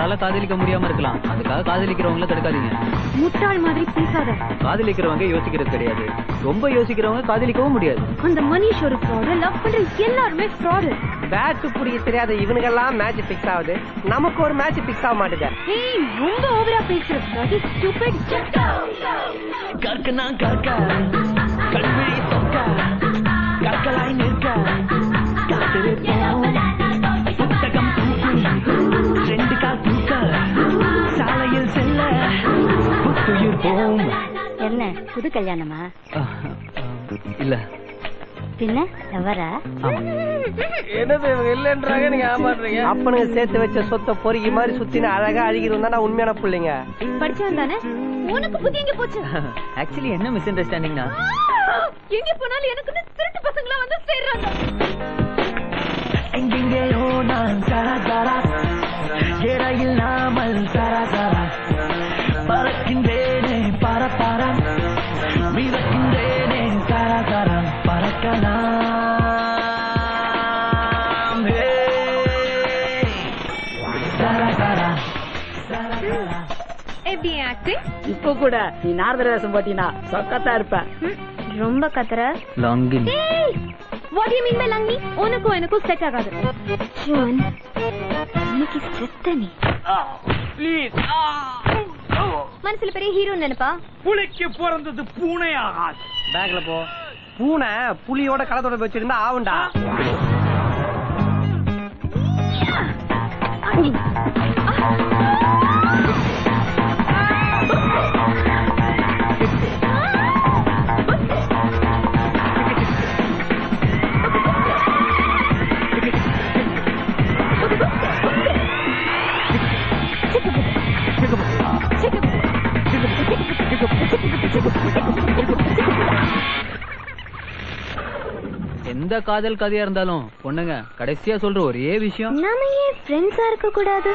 உங்களால காதலிக்க முடியாம இருக்கலாம், அதுக்காக காதலிக்கிறவங்கள தடுக்காதீங்க. முட்டாள் மாதிரி பேசாத. காதலிக்கிறவங்க யோசிக்கிறது கிடையாது, ரொம்ப யோசிக்கிறவங்க காதலிக்கவும் முடியாது. அந்த மனிஷ் ஒரு ஃப்ராடு, லவ் பண்ற எல்லாருமே ஃப்ராடு. பேட் புரிய தெரியாத இவனுக்கெல்லாம் மேட்ச் பிக்ஸ் ஆகுது, நமக்கு ஒரு மேட்ச் பிக்ஸ் ஆக மாட்டேது. ஏய் ரொம்ப ஓவரா பேசுற. That is stupid. கற்கனா கற்க கண்விழி தொக்க கற்களாய் நிற்க காத்திருப்போம். புத்தகம் தூக்கி ரெண்டு கால் தூக்க சாலையில் செல்ல புத்துயிர் போம். என்ன புது கல்யாணமா? இல்ல பின்ன எவரா? என்னது இல்லன்றாங்க, நீங்க ஏமாத்துறீங்க. அப்பனுங்க சேர்த்து வச்ச சொத்தை பொறுக்கி மாதிரி சுத்தின அழகா அழுகிறோம் தான் உண்மையான பிள்ளைங்க. படிச்சவன் தானே, உனக்கு புத்தி எங்க போச்சு? ஆக்சுவலி என்ன மிஸ் அண்டர்ஸ்டாண்டிங்னா, எங்க போனாலும் எனக்கு திருட்டு பசங்களா வந்து சேர்றாங்க. எங்கெங்கேயோ நான் சரா சரா இல்லாமல் சரா சரா பறக்கின்றேனே பரப்பர மிதக்கின்றேனே சரா சரா பறக்கலாம். எப்படி ஆக்டிங்? இப்ப கூட நீ நாரதர் வேஷம் போட்டீனா சொக்கத்தா இருப்ப. ரொம்ப கத்துற. லாங்கின். What do you mean by லங்கி? உனக்கும் எனக்கும் செட் ஆகாது. ஜான், இன்னைக்கு செத்த நீ. ப்ளீஸ். மனசுல பெரிய ஹீரோ நினைப்பா? புலிக்கு பிறந்தது பூனை ஆகாது. பேக்ல போ. பூனை புலியோட களத்தோட வச்சிருந்தா ஆவுண்டா. எந்த காதல் கதையா இருந்தாலும் பொண்ணுங்க கடைசியா சொல்ற ஒரே விஷயம், நாம ஏன் ஃப்ரெண்ட்ஸா இருக்க கூடாது?